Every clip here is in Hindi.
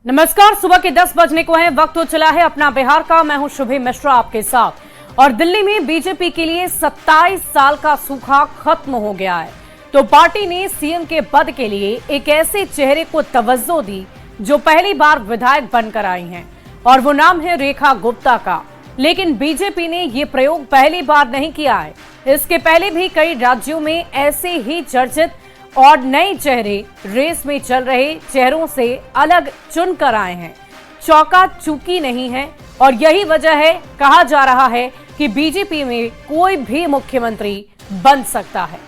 नमस्कार, सुबह के 10 बजने को है। वक्त हो चला है अपना बिहार का। मैं हूं शुभी मिश्रा आपके साथ। और दिल्ली में बीजेपी के लिए 27 साल का सूखा खत्म हो गया है, तो पार्टी ने सीएम के पद के लिए एक ऐसे चेहरे को तवज्जो दी जो पहली बार विधायक बनकर आई हैं, और वो नाम है रेखा गुप्ता का। लेकिन बीजेपी ने ये प्रयोग पहली बार नहीं किया है। इसके पहले भी कई राज्यों में ऐसे ही चर्चित और नए चेहरे रेस में चल रहे चेहरों से अलग चुनकर आए हैं। चौका चूकी नहीं है, और यही वजह है, कहा जा रहा है कि बीजेपी में कोई भी मुख्यमंत्री बन सकता है।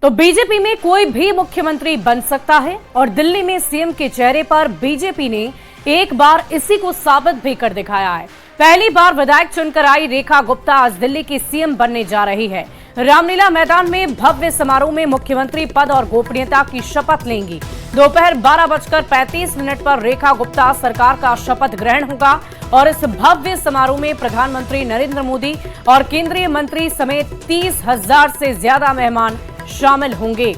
तो बीजेपी में कोई भी मुख्यमंत्री बन सकता है, और दिल्ली में सीएम के चेहरे पर बीजेपी ने एक बार इसी को साबित भी कर दिखाया है। पहली बार विधायक चुनकर आई रेखा गुप्ता आज दिल्ली की सीएम बनने जा रही है। रामलीला मैदान में भव्य समारोह में मुख्यमंत्री पद और गोपनीयता की शपथ लेंगी। दोपहर 12:35 पर रेखा गुप्ता सरकार का शपथ ग्रहण होगा, और इस भव्य समारोह में प्रधानमंत्री नरेंद्र मोदी और केंद्रीय मंत्री समेत 30,000 से ज्यादा मेहमान शामिल होंगे।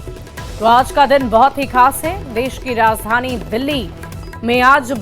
तो आज का दिन बहुत ही खास है। देश की राजधानी दिल्ली में आज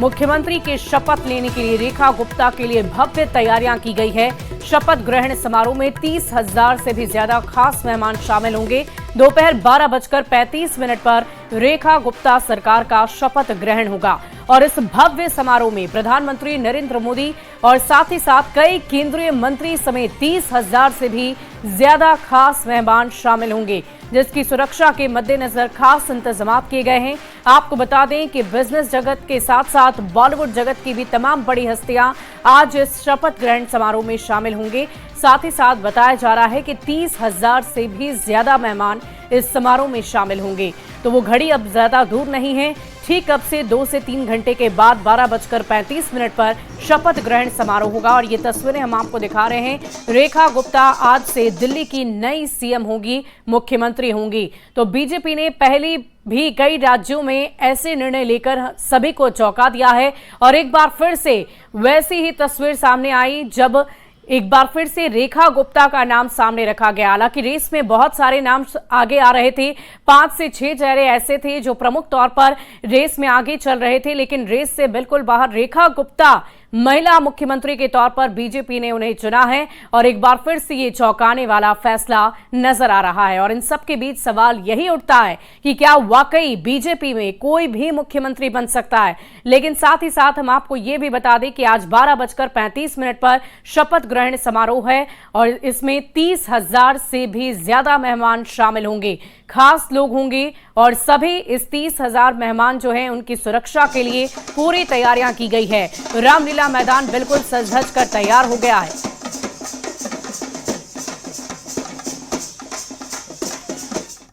मुख्यमंत्री के शपथ लेने के लिए रेखा गुप्ता के लिए भव्य तैयारियां की गई है। शपथ ग्रहण समारोह में 30,000 से भी ज्यादा खास मेहमान शामिल होंगे। दोपहर 12:35 पर रेखा गुप्ता सरकार का शपथ ग्रहण होगा, और इस भव्य समारोह में प्रधानमंत्री नरेंद्र मोदी और साथ ही साथ कई केंद्रीय मंत्री समेत 30,000 से भी ज्यादा खास मेहमान शामिल होंगे, जिसकी सुरक्षा के मद्देनजर खास इंतजाम किए गए हैं। आपको बता दें कि बिजनेस जगत के साथ साथ बॉलीवुड जगत की भी तमाम बड़ी हस्तियां आज इस शपथ ग्रहण समारोह में शामिल होंगे। साथ ही साथ बताया जा रहा है कि 30,000 से भी ज्यादा मेहमान इस समारोह में शामिल होंगे। तो वो घड़ी अब ज्यादा दूर नहीं है। ठीक अब से 2 से 3 घंटे के बाद 12:35 पर शपथ ग्रहण समारोह होगा, और ये तस्वीरें हम आपको दिखा रहे हैं। रेखा गुप्ता आज से दिल्ली की नई सीएम होंगी, मुख्यमंत्री होंगी। तो बीजेपी ने पहले भी कई राज्यों में ऐसे निर्णय लेकर सभी को चौंका दिया है, और एक बार फिर से वैसी ही तस्वीर सामने आई जब एक बार फिर से रेखा गुप्ता का नाम सामने रखा गया। हालांकि रेस में बहुत सारे नाम आगे आ रहे थे। 5 से 6 चेहरे ऐसे थे जो प्रमुख तौर पर रेस में आगे चल रहे थे, लेकिन रेस से बिल्कुल बाहर रेखा गुप्ता महिला मुख्यमंत्री के तौर पर बीजेपी ने उन्हें चुना है, और एक बार फिर से ये चौंकाने वाला फैसला नजर आ रहा है। और इन सब के बीच सवाल यही उठता है कि क्या वाकई बीजेपी में कोई भी मुख्यमंत्री बन सकता है। लेकिन साथ ही साथ हम आपको ये भी बता दें कि आज 12:35 पर शपथ ग्रहण समारोह है, और इसमें 30,000 से भी ज्यादा मेहमान शामिल होंगे, खास लोग होंगे, और सभी इस 30,000 मेहमान जो हैं उनकी सुरक्षा के लिए पूरी तैयारियां की गई है। रामलीला मैदान बिल्कुल सज धज कर तैयार हो गया है।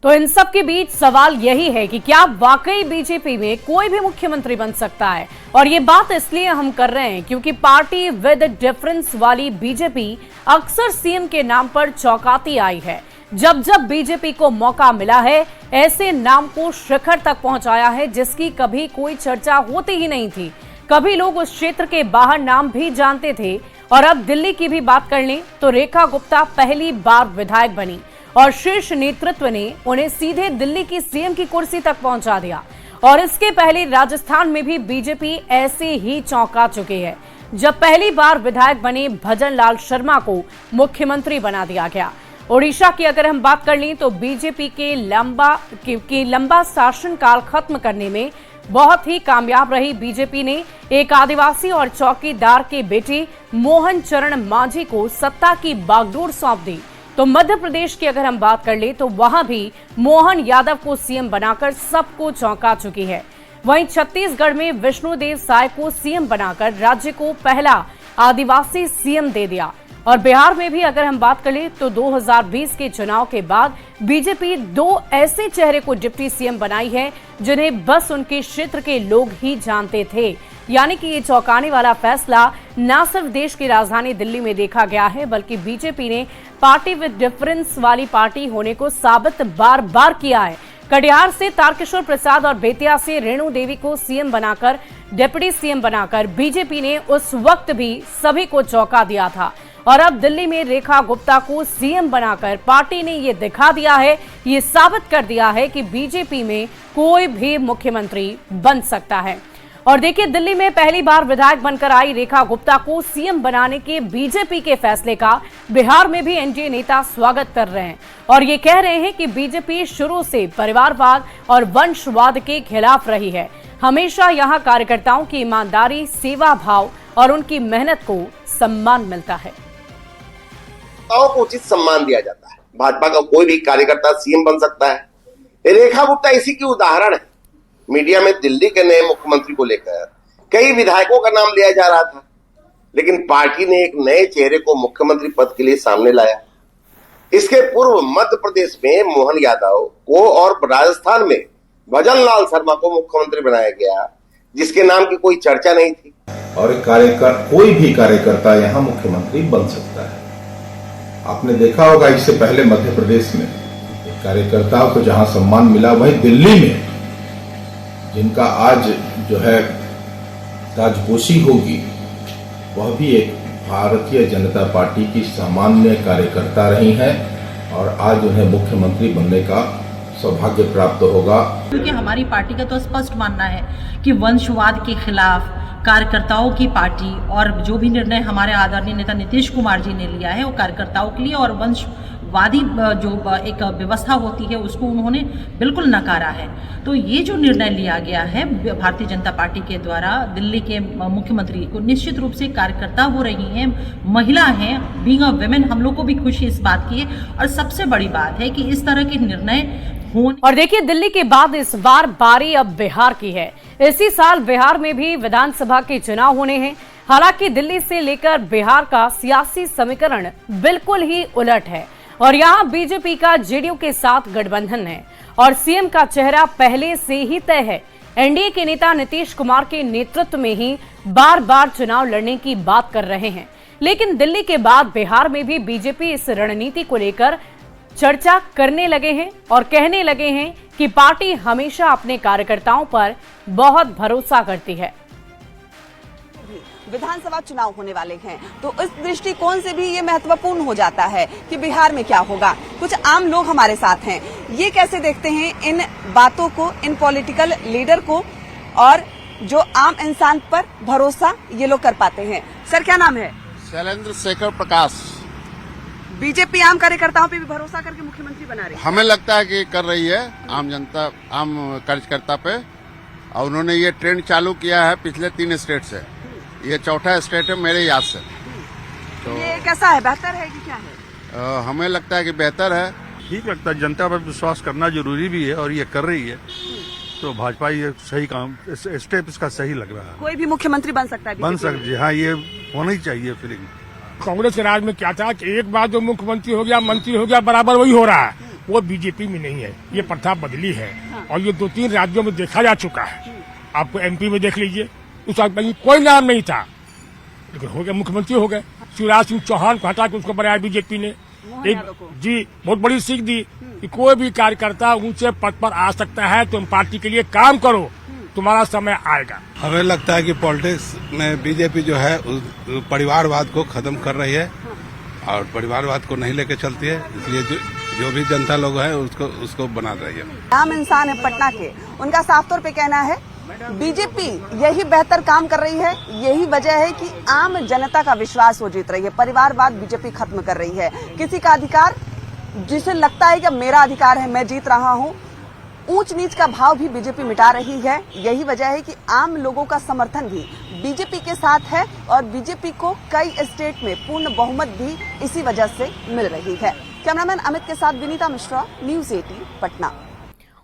तो इन सब के बीच सवाल यही है कि क्या वाकई बीजेपी में कोई भी मुख्यमंत्री बन सकता है। और ये बात इसलिए हम कर रहे हैं क्योंकि पार्टी विद डिफरेंस वाली बीजेपी अक्सर सीएम के नाम पर चौंकाती आई है। जब जब बीजेपी को मौका मिला है, ऐसे नाम को शिखर तक पहुंचाया है जिसकी कभी कोई चर्चा होती ही नहीं थी। कभी लोग उस क्षेत्र के बाहर नाम भी जानते थे। और अब दिल्ली की भी बात कर लें तो रेखा गुप्ता पहली बार विधायक बनी, और शीर्ष नेतृत्व ने उन्हें सीधे दिल्ली की सीएम की कुर्सी तक पहुंचा दिया। और इसके पहले राजस्थान में भी बीजेपी ऐसे ही चौंका चुकी है, जब पहली बार विधायक बने भजन लाल शर्मा को मुख्यमंत्री बना दिया गया। ओडिशा की अगर हम बात कर लें तो बीजेपी के लंबा शासनकाल खत्म करने में बहुत ही कामयाब रही बीजेपी ने एक आदिवासी और चौकीदार के बेटे मोहन चरण मांझी को सत्ता की बागडोर सौंप दी। तो मध्य प्रदेश की अगर हम बात कर ले तो वहां भी मोहन यादव को सीएम बनाकर सबको चौंका चुकी है। वहीं छत्तीसगढ़ में विष्णुदेव साय को सीएम बनाकर राज्य को पहला आदिवासी सीएम दे दिया। और बिहार में भी अगर हम बात करें तो 2020 के चुनाव के बाद बीजेपी 2 ऐसे चेहरे को डिप्टी सीएम बनाई है जिन्हें बस उनके क्षेत्र के लोग ही जानते थे। यानी कि ये चौंकाने वाला फैसला न सिर्फ देश की राजधानी दिल्ली में देखा गया है, बल्कि बीजेपी ने पार्टी विद डिफरेंस वाली पार्टी होने को साबित बार बार किया है। कटिहार से तारकिशोर प्रसाद और बेतिया से रेणु देवी को सीएम बनाकर, डिप्टी सीएम बनाकर बीजेपी ने उस वक्त भी सभी को चौंका दिया था और अब दिल्ली में रेखा गुप्ता को सीएम बनाकर पार्टी ने ये दिखा दिया है, ये साबित कर दिया है कि बीजेपी में कोई भी मुख्यमंत्री बन सकता है। और देखिए, दिल्ली में पहली बार विधायक बनकर आई रेखा गुप्ता को सीएम बनाने के बीजेपी के फैसले का बिहार में भी एनडीए नेता स्वागत कर रहे हैं और ये कह रहे हैं कि बीजेपी शुरू से परिवारवाद और वंशवाद के खिलाफ रही है। हमेशा यहां कार्यकर्ताओं की ईमानदारी, सेवा भाव और उनकी मेहनत को सम्मान मिलता है। को उचित सम्मान दिया जाता है। भाजपा का कोई भी कार्यकर्ता सीएम बन सकता है। रेखा गुप्ता इसी की उदाहरण है। मीडिया में दिल्ली के नए मुख्यमंत्री को लेकर कई विधायकों का नाम लिया जा रहा था, लेकिन पार्टी ने एक नए चेहरे को मुख्यमंत्री पद के लिए सामने लाया। इसके पूर्व मध्य प्रदेश में मोहन यादव को और राजस्थान में भजन लाल शर्मा को मुख्यमंत्री बनाया गया, जिसके नाम की कोई चर्चा नहीं थी। और कोई भी कार्यकर्ता यहाँ मुख्यमंत्री बन सकता है। आपने देखा होगा इससे पहले मध्य प्रदेश में कार्यकर्ताओं को जहां सम्मान मिला, वहीं दिल्ली में जिनका आज जो है ताजपोशी होगी, वह भी एक भारतीय जनता पार्टी की सामान्य कार्यकर्ता रही हैं और आज उन्हें मुख्यमंत्री बनने का सौभाग्य प्राप्त होगा। क्योंकि हमारी पार्टी का तो स्पष्ट मानना है कि वंशवाद के खिलाफ कार्यकर्ताओं की पार्टी, और जो भी निर्णय हमारे आदरणीय नेता नीतीश कुमार जी ने लिया है वो कार्यकर्ताओं के लिए और वंशवादी जो एक व्यवस्था होती है उसको उन्होंने बिल्कुल नकारा है। तो ये जो निर्णय लिया गया है भारतीय जनता पार्टी के द्वारा दिल्ली के मुख्यमंत्री को, निश्चित रूप से कार्यकर्ता हो रही हैं, महिला हैं, बीइंग अ वुमेन, हम लोग को भी खुशी इस बात की है। और सबसे बड़ी बात है कि इस तरह के निर्णय और देखिए, दिल्ली के बाद इस बार बारी अब बिहार की है। इसी साल बिहार में भी विधानसभा के चुनाव होने हैं। हालांकि दिल्ली से लेकर बिहार का सियासी समीकरण बिल्कुल ही उलट है और यहाँ बीजेपी का जेडीयू के साथ गठबंधन है और सीएम का चेहरा पहले से ही तय है। एनडीए के नेता नीतीश कुमार के नेतृत्व में ही बार बार चुनाव लड़ने की बात कर रहे हैं, लेकिन दिल्ली के बाद बिहार में भी बीजेपी इस रणनीति को लेकर चर्चा करने लगे हैं और कहने लगे हैं कि पार्टी हमेशा अपने कार्यकर्ताओं पर बहुत भरोसा करती है। विधानसभा चुनाव होने वाले हैं, तो इस दृष्टिकोण से भी ये महत्वपूर्ण हो जाता है कि बिहार में क्या होगा। कुछ आम लोग हमारे साथ हैं, ये कैसे देखते हैं इन बातों को, इन पॉलिटिकल लीडर को, और जो आम इंसान पर भरोसा ये लोग कर पाते हैं। सर, क्या नाम है? शैलेंद्र शेखर प्रकाश। बीजेपी आम कार्यकर्ताओं पे भी भरोसा करके मुख्यमंत्री बना रही है? हमें लगता है कि कर रही है आम जनता, आम कार्यकर्ता पे, और उन्होंने ये ट्रेंड चालू किया है पिछले 3 स्टेट से। ये चौथा स्टेट है मेरे याद से। तो ये कैसा है, बेहतर है कि क्या है? हमें लगता है कि बेहतर है। ठीक लगता है, जनता पर विश्वास करना जरूरी भी है और ये कर रही है, तो भाजपा ये सही काम, स्टेप इसका सही लग रहा है। कोई भी मुख्यमंत्री बन सकता है? बन सकती है, हाँ, ये होना ही चाहिए फीलिंग। कांग्रेस के राज में क्या था कि एक बार जो मुख्यमंत्री हो गया, मंत्री हो गया, बराबर वही हो रहा है, वो बीजेपी में नहीं है। ये प्रथा बदली है और ये 2-3 राज्यों में देखा जा चुका है। आपको एमपी में देख लीजिए, उस वक्त कोई नाम नहीं था, लेकिन हो गया, मुख्यमंत्री हो गए। शिवराज सिंह चौहान को हटा के उसको बनाया बीजेपी ने। एक जी बहुत बड़ी सीख दी कि कोई भी कार्यकर्ता ऊंचे पद पर आ सकता है, तुम पार्टी के लिए काम करो, तुम्हारा समय आएगा। हमें लगता है कि पॉलिटिक्स में बीजेपी जो है परिवारवाद को खत्म कर रही है और परिवारवाद को नहीं लेके चलती है, इसलिए जो भी जनता लोग है उसको बना रही है। आम इंसान है पटना के, उनका साफ तौर पे कहना है बीजेपी यही बेहतर काम कर रही है। यही वजह है कि आम जनता का विश्वास वो जीत रही है। परिवारवाद बीजेपी खत्म कर रही है। किसी का अधिकार जिसे लगता है कि मेरा अधिकार है, मैं जीत रहा हूँ, ऊंच नीच का भाव भी बीजेपी मिटा रही है। यही वजह है कि आम लोगों का समर्थन भी बीजेपी के साथ है और बीजेपी को कई स्टेट में पूर्ण बहुमत भी इसी वजह से मिल रही है। कैमरामैन अमित के साथ विनीता मिश्रा, न्यूज़ 18 पटना।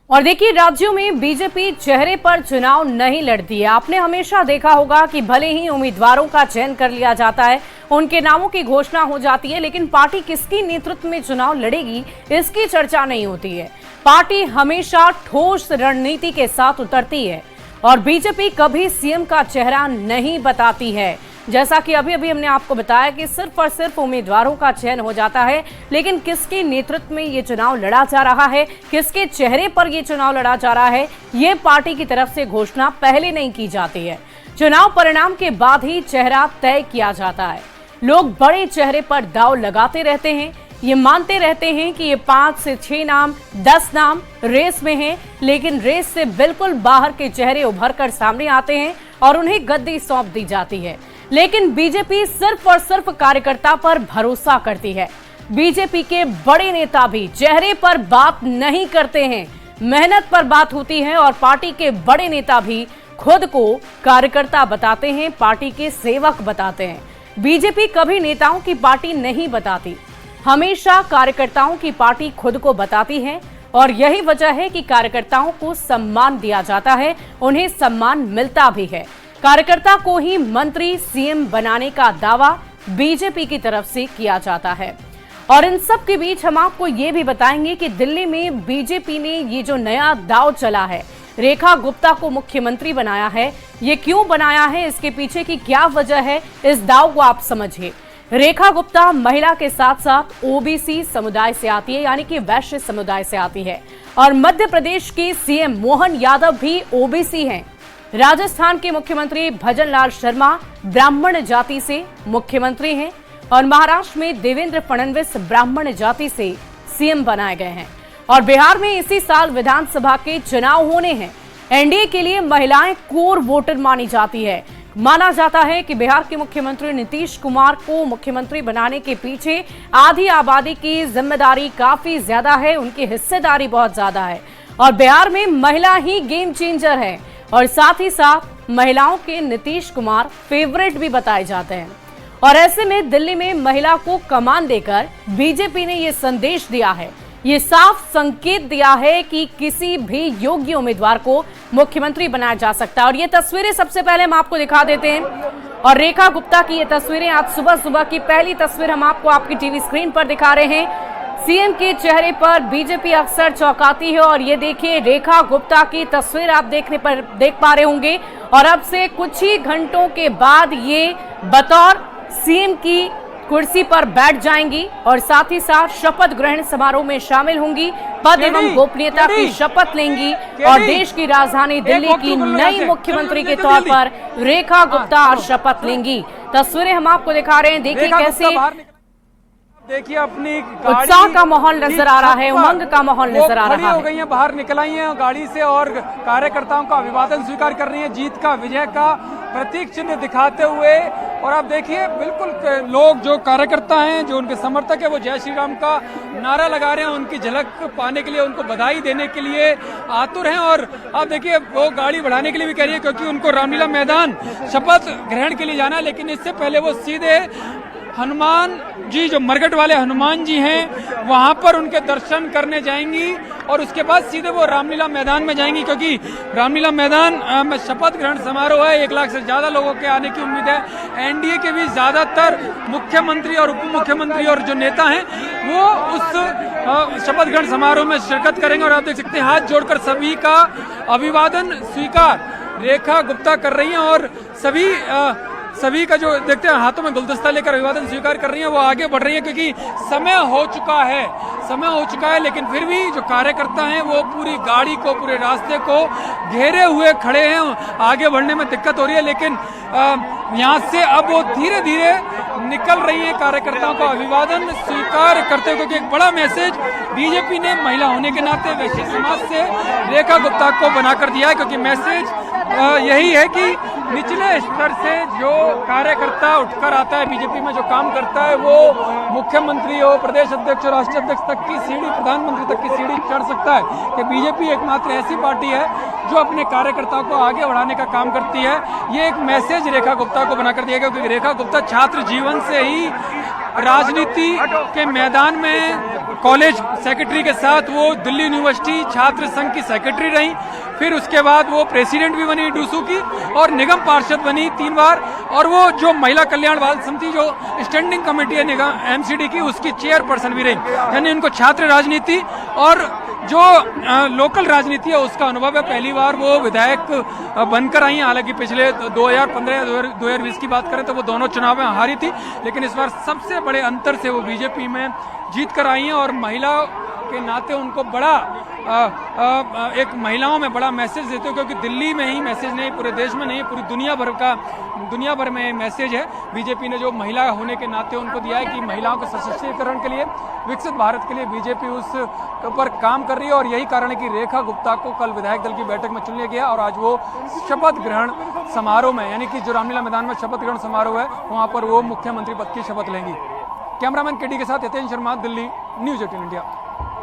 और देखिए, राज्यों में बीजेपी चेहरे पर चुनाव नहीं लड़ती है। आपने हमेशा देखा होगा कि भले ही उम्मीदवारों का चयन कर लिया जाता है, उनके नामों की घोषणा हो जाती है, लेकिन पार्टी किसकी नेतृत्व में चुनाव लड़ेगी इसकी चर्चा नहीं होती है। पार्टी हमेशा ठोस रणनीति के साथ उतरती है और बीजेपी कभी सीएम का चेहरा नहीं बताती है। जैसा कि अभी अभी हमने आपको बताया कि सिर्फ और सिर्फ उम्मीदवारों का चयन हो जाता है, लेकिन किसके नेतृत्व में ये चुनाव लड़ा जा रहा है, किसके चेहरे पर ये चुनाव लड़ा जा रहा है, ये पार्टी की तरफ से घोषणा पहले नहीं की जाती है। चुनाव परिणाम के बाद ही चेहरा तय किया जाता है। लोग बड़े चेहरे पर दांव लगाते रहते हैं, ये मानते रहते हैं कि ये 5 से 6 नाम, 10 नाम रेस में हैं, लेकिन रेस से बिल्कुल बाहर के चेहरे उभर कर सामने आते हैं और उन्हें गद्दी सौंप दी जाती है। लेकिन बीजेपी सिर्फ और सिर्फ कार्यकर्ता पर भरोसा करती है। बीजेपी के बड़े नेता भी चेहरे पर बात नहीं करते हैं, मेहनत पर बात होती है और पार्टी के बड़े नेता भी खुद को कार्यकर्ता बताते हैं, पार्टी के सेवक बताते हैं। बीजेपी कभी नेताओं की पार्टी नहीं बताती, हमेशा कार्यकर्ताओं की पार्टी खुद को बताती है और यही वजह है कि कार्यकर्ताओं को सम्मान दिया जाता है, उन्हें सम्मान मिलता भी है। कार्यकर्ता को ही मंत्री, सीएम बनाने का दावा बीजेपी की तरफ से किया जाता है। और इन सब के बीच हम आपको ये भी बताएंगे कि दिल्ली में बीजेपी ने ये जो नया दांव चला है, रेखा गुप्ता को मुख्यमंत्री बनाया है, ये क्यों बनाया है, इसके पीछे की क्या वजह है, इस दांव को आप समझिए। रेखा गुप्ता महिला के साथ साथ ओबीसी समुदाय से आती है, यानी कि वैश्य समुदाय से आती है। और मध्य प्रदेश के सीएम मोहन यादव भी ओबीसी हैं। राजस्थान के मुख्यमंत्री भजन लाल शर्मा ब्राह्मण जाति से मुख्यमंत्री हैं और महाराष्ट्र में देवेंद्र फडणवीस ब्राह्मण जाति से सीएम बनाए गए हैं। और बिहार में इसी साल विधानसभा के चुनाव होने हैं। एनडीए के लिए महिलाएं कोर वोटर मानी जाती है। माना जाता है कि बिहार के मुख्यमंत्री नीतीश कुमार को मुख्यमंत्री बनाने के पीछे आधी आबादी की जिम्मेदारी काफी ज्यादा है, उनकी हिस्सेदारी बहुत ज्यादा है और बिहार में महिला ही गेम चेंजर है और साथ ही साथ महिलाओं के नीतीश कुमार फेवरेट भी बताए जाते हैं। और ऐसे में दिल्ली में महिला को कमान देकर बीजेपी ने यह संदेश दिया है, ये साफ संकेत दिया है कि किसी भी योग्य उम्मीदवार को मुख्यमंत्री बनाया जा सकता है। और ये तस्वीरें सबसे पहले हम आपको दिखा देते हैं। और रेखा गुप्ता की ये तस्वीरें आज सुबह सुबह की पहली तस्वीर हम आपको आपकी टीवी स्क्रीन पर दिखा रहे हैं। सीएम के चेहरे पर बीजेपी अक्सर चौंकाती है और ये देखिए रेखा गुप्ता की तस्वीर आप देख पा रहे होंगे। और अब से कुछ ही घंटों के बाद ये बतौर सीएम की कुर्सी पर बैठ जाएंगी और साथ ही साथ शपथ ग्रहण समारोह में शामिल होंगी, पद एवं गोपनीयता की शपथ लेंगी और देश की राजधानी दिल्ली की नई मुख्यमंत्री के तौर पर रेखा गुप्ता आज शपथ लेंगी। तस्वीरें हम आपको दिखा रहे हैं, देखिए कैसे देखिए अपनी उत्साह का माहौल नजर आ रहा है, उमंग का माहौल नजर आ रहा है। हो गई हैं, बाहर निकल आई हैं गाड़ी से और कार्यकर्ताओं का अभिवादन स्वीकार कर रही हैं, जीत का, विजय का प्रतीक चिन्ह दिखाते हुए। और आप देखिए बिल्कुल लोग जो कार्यकर्ता हैं, जो उनके समर्थक है, वो जय श्री राम का नारा लगा रहे हैं, उनकी झलक पाने के लिए, उनको बधाई देने के लिए आतुर हैं। और आप देखिए वो गाड़ी बढ़ाने के लिए भी कह रही है क्योंकि उनको रामलीला मैदान शपथ ग्रहण के लिए जाना है, लेकिन इससे पहले वो सीधे हनुमान जी, जो मरघट वाले हनुमान जी हैं, वहां पर उनके दर्शन करने जाएंगी और उसके बाद सीधे वो रामलीला मैदान में जाएंगी क्योंकि रामलीला मैदान में शपथ ग्रहण समारोह है। 1 लाख से ज्यादा लोगों के आने की उम्मीद है। एनडीए के भी ज्यादातर मुख्यमंत्री और उप मुख्यमंत्री और जो नेता हैं वो उस शपथ ग्रहण समारोह में शिरकत करेंगे। और आप देख सकते हैं हाथ जोड़कर सभी का अभिवादन स्वीकार रेखा गुप्ता कर रही हैं और सभी का जो देखते हैं हाथों में गुलदस्ता लेकर अभिवादन स्वीकार कर रही हैं, वो आगे बढ़ रही है क्योंकि समय हो चुका है। लेकिन फिर भी जो कार्यकर्ता हैं वो पूरी गाड़ी को, पूरे रास्ते को घेरे हुए खड़े हैं। आगे बढ़ने में दिक्कत हो रही है, लेकिन यहाँ से अब वो धीरे धीरे निकल रही है कार्यकर्ताओं का अभिवादन स्वीकार करते हुए, क्योंकि एक बड़ा मैसेज बीजेपी ने महिला होने के नाते वैश्य समाज से रेखा गुप्ता को बनाकर दिया है। क्योंकि मैसेज यही है कि निचले स्तर से जो कार्यकर्ता उठकर आता है, बीजेपी में जो काम करता है, वो मुख्यमंत्री हो, प्रदेश अध्यक्ष, राष्ट्रीय अध्यक्ष तक की सीढ़ी, प्रधानमंत्री तक की सीढ़ी चढ़ सकता है। कि बीजेपी एकमात्र ऐसी पार्टी है जो अपने कार्यकर्ताओं को आगे बढ़ाने का काम करती है। ये एक मैसेज रेखा गुप्ता को बनाकर दिया गया क्योंकि रेखा गुप्ता छात्र जीवन से ही राजनीति के मैदान में कॉलेज सेक्रेटरी के साथ वो दिल्ली यूनिवर्सिटी छात्र संघ की सेक्रेटरी रही, फिर उसके बाद वो प्रेसिडेंट भी बनी डूसू की और निगम पार्षद बनी 3 बार, और वो जो महिला कल्याण बाल समिति जो स्टैंडिंग कमेटी है निगम एमसीडी की, उसकी चेयरपर्सन भी रही। यानी उनको छात्र राजनीति और जो लोकल राजनीति है उसका अनुभव है। पहली बार वो विधायक बनकर आई हैं। हालांकि पिछले 2015 या 2020 की बात करें तो वो दोनों चुनाव में हारी थी, लेकिन इस बार सबसे बड़े अंतर से वो बीजेपी में जीत कर आई हैं और महिला के नाते उनको बड़ा एक महिलाओं में बड़ा मैसेज देते हो, क्योंकि दिल्ली में ही मैसेज नहीं, पूरे देश में नहीं, पूरी दुनिया भर में मैसेज है। बीजेपी ने जो महिला होने के नाते उनको दिया है कि महिलाओं के सशक्तिकरण के लिए, विकसित भारत के लिए बीजेपी उस पर काम कर रही है। और यही कारण है कि रेखा गुप्ता को कल विधायक दल की बैठक में चुन लिया गया और आज वो शपथ ग्रहण समारोह में, यानी कि जो रामलीला मैदान में शपथ ग्रहण समारोह है, वहां पर वो मुख्यमंत्री पद की शपथ लेंगी। कैमरामैन केडी के साथ यतेन शर्मा, दिल्ली, न्यूज 18 इंडिया।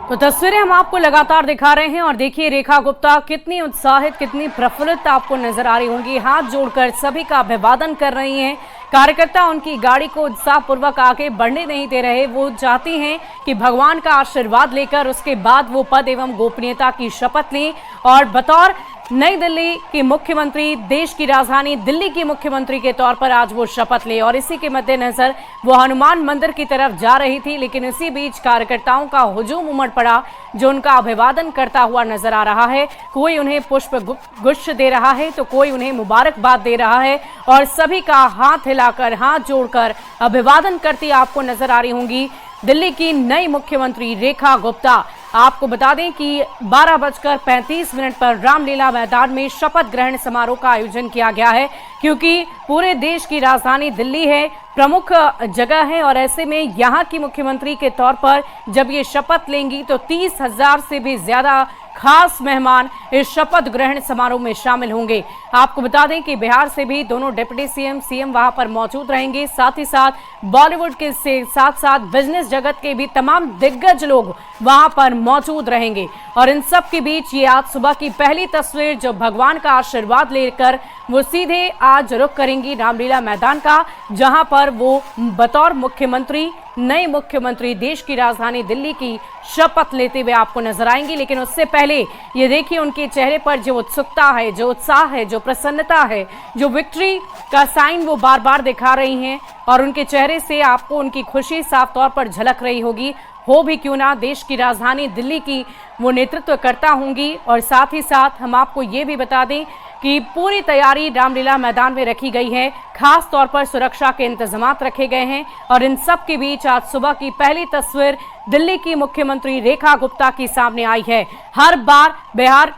तो तस्वीरें हम आपको लगातार दिखा रहे हैं और देखिए रेखा गुप्ता कितनी उत्साहित, कितनी प्रफुल्लित आपको नजर आ रही होंगी। हाथ जोड़कर सभी का अभिवादन कर रही हैं। कार्यकर्ता उनकी गाड़ी को उत्साहपूर्वक आगे बढ़ने नहीं दे रहे। वो चाहती हैं कि भगवान का आशीर्वाद लेकर उसके बाद वो पद एवं गोपनीयता की शपथ लें और बतौर नई दिल्ली की मुख्यमंत्री, देश की राजधानी दिल्ली की मुख्यमंत्री के तौर पर आज वो शपथ ले। और इसी के मद्देनजर वो हनुमान मंदिर की तरफ जा रही थी, लेकिन इसी बीच कार्यकर्ताओं का हुजूम उमड़ पड़ा जो उनका अभिवादन करता हुआ नजर आ रहा है। कोई उन्हें पुष्प गुच्छ दे रहा है तो कोई उन्हें मुबारकबाद दे रहा है और सभी का हाथ हिलाकर, हाथ जोड़कर अभिवादन करती आपको नजर आ रही होंगी दिल्ली की नई मुख्यमंत्री रेखा गुप्ता। आपको बता दें कि 12:35 पर रामलीला मैदान में शपथ ग्रहण समारोह का आयोजन किया गया है, क्योंकि पूरे देश की राजधानी दिल्ली है, प्रमुख जगह है और ऐसे में यहाँ की मुख्यमंत्री के तौर पर जब ये शपथ लेंगी तो 30,000 से भी ज्यादा खास मेहमान इस शपथ ग्रहण समारोह में शामिल होंगे। आपको बता दें कि बिहार से भी दोनों डिप्टी सीएम वहां पर मौजूद रहेंगे। साथ ही साथ बॉलीवुड के साथ साथ बिजनेस जगत के भी तमाम दिग्गज लोग वहां पर मौजूद रहेंगे। और इन सब के बीच ये आज सुबह की पहली तस्वीर जो भगवान का आशीर्वाद लेकर वो सीधे आज रुख करेंगी रामलीला मैदान का, जहां पर वो बतौर मुख्यमंत्री, नई मुख्यमंत्री देश की राजधानी दिल्ली की शपथ लेते हुए आपको नजर आएंगी। लेकिन उससे पहले ये देखिए उनके चेहरे पर जो उत्सुकता है, जो उत्साह है, जो प्रसन्नता है, जो विक्ट्री का साइन वो बार बार दिखा रही हैं और उनके चेहरे से आपको उनकी खुशी साफ तौर पर झलक रही होगी। हो भी क्यों ना, देश की राजधानी दिल्ली की वो नेतृत्व करता होंगी। और साथ ही साथ हम आपको ये भी बता दें कि पूरी तैयारी रामलीला मैदान में रखी गई है, खास तौर पर सुरक्षा के इंतजाम रखे गए हैं। और इन सब के बीच आज सुबह की पहली तस्वीर दिल्ली की मुख्यमंत्री रेखा गुप्ता की सामने आई है। हर बार बिहार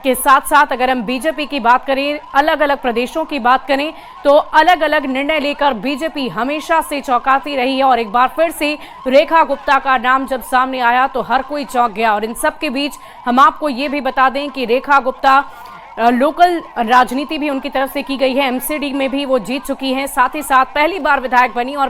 के साथ साथ अगर हम बीजेपी की बात करें, अलग अलग प्रदेशों की बात करें, तो अलग अलग निर्णय लेकर बीजेपी हमेशा से चौंकाती रही है। और एक बार फिर से रेखा गुप्ता का नाम जब सामने आया तो हर कोई चौंक गया। और इन सब के बीच हम आपको ये भी बता दें कि रेखा गुप्ता लोकल राजनीति भी उनकी तरफ से की गई है, एमसीडी में भी वो जीत चुकी हैं। साथ ही साथ पहली बार विधायक बनी और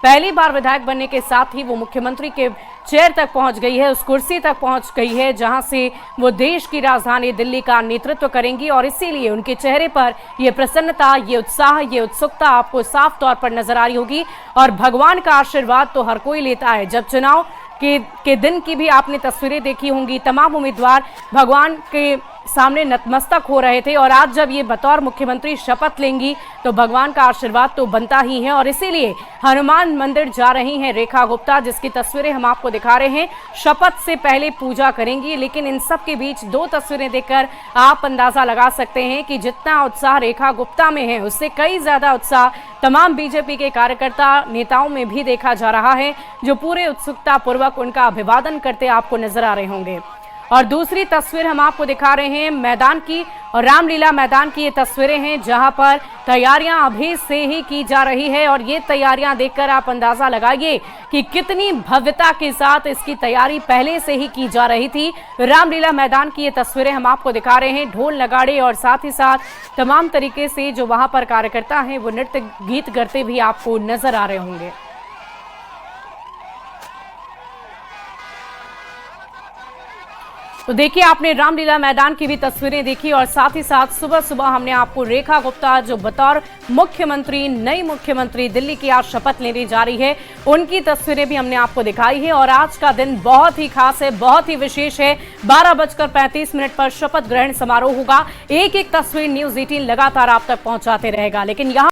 पहली बार विधायक बनने के साथ ही वो मुख्यमंत्री के चेयर तक पहुंच गई है, उस कुर्सी तक पहुंच गई है जहां से वो देश की राजधानी दिल्ली का नेतृत्व करेंगी। और इसीलिए उनके चेहरे पर ये प्रसन्नता, ये उत्साह, ये उत्सुकता आपको साफ तौर पर नजर आ रही होगी। और भगवान का आशीर्वाद तो हर कोई लेता है। जब चुनाव के दिन की भी आपने तस्वीरें देखी होंगी, तमाम उम्मीदवार भगवान के सामने नतमस्तक हो रहे थे और आज जब ये बतौर मुख्यमंत्री शपथ लेंगी तो भगवान का आशीर्वाद तो बनता ही है। और इसीलिए हनुमान मंदिर जा रही हैं रेखा गुप्ता, जिसकी तस्वीरें हम आपको दिखा रहे हैं। शपथ से पहले पूजा करेंगी, लेकिन इन सब के बीच दो तस्वीरें देखकर आप अंदाजा लगा सकते हैं कि जितना उत्साह रेखा गुप्ता में है उससे कई ज्यादा उत्साह तमाम बीजेपी के कार्यकर्ता नेताओं में भी देखा जा रहा है, जो पूरे उत्सुकता पूर्वक उनका अभिवादन करते आपको नजर आ रहे होंगे। और दूसरी तस्वीर हम आपको दिखा रहे हैं मैदान की, और रामलीला मैदान की ये तस्वीरें हैं जहां पर तैयारियां अभी से ही की जा रही है। और ये तैयारियां देखकर आप अंदाजा लगाइए कि कितनी भव्यता के साथ इसकी तैयारी पहले से ही की जा रही थी। रामलीला मैदान की ये तस्वीरें हम आपको दिखा रहे हैं, ढोल नगाड़े और साथ ही साथ तमाम तरीके से जो वहां पर कार्यकर्ता हैं वो नृत्य गीत करते भी आपको नजर आ रहे होंगे। तो देखिए आपने रामलीला मैदान की भी तस्वीरें देखी और साथ ही साथ सुबह सुबह हमने आपको रेखा गुप्ता जो बतौर मुख्यमंत्री, नई मुख्यमंत्री दिल्ली की आज शपथ लेने जा रही है, उनकी तस्वीरें भी हमने आपको दिखाई है। और आज का दिन बहुत ही खास है, बहुत ही विशेष है। 12:35 पर शपथ ग्रहण समारोह होगा। एक एक तस्वीर न्यूज़ 18 लगातार आप तक पहुंचाते रहेगा। लेकिन यहाँ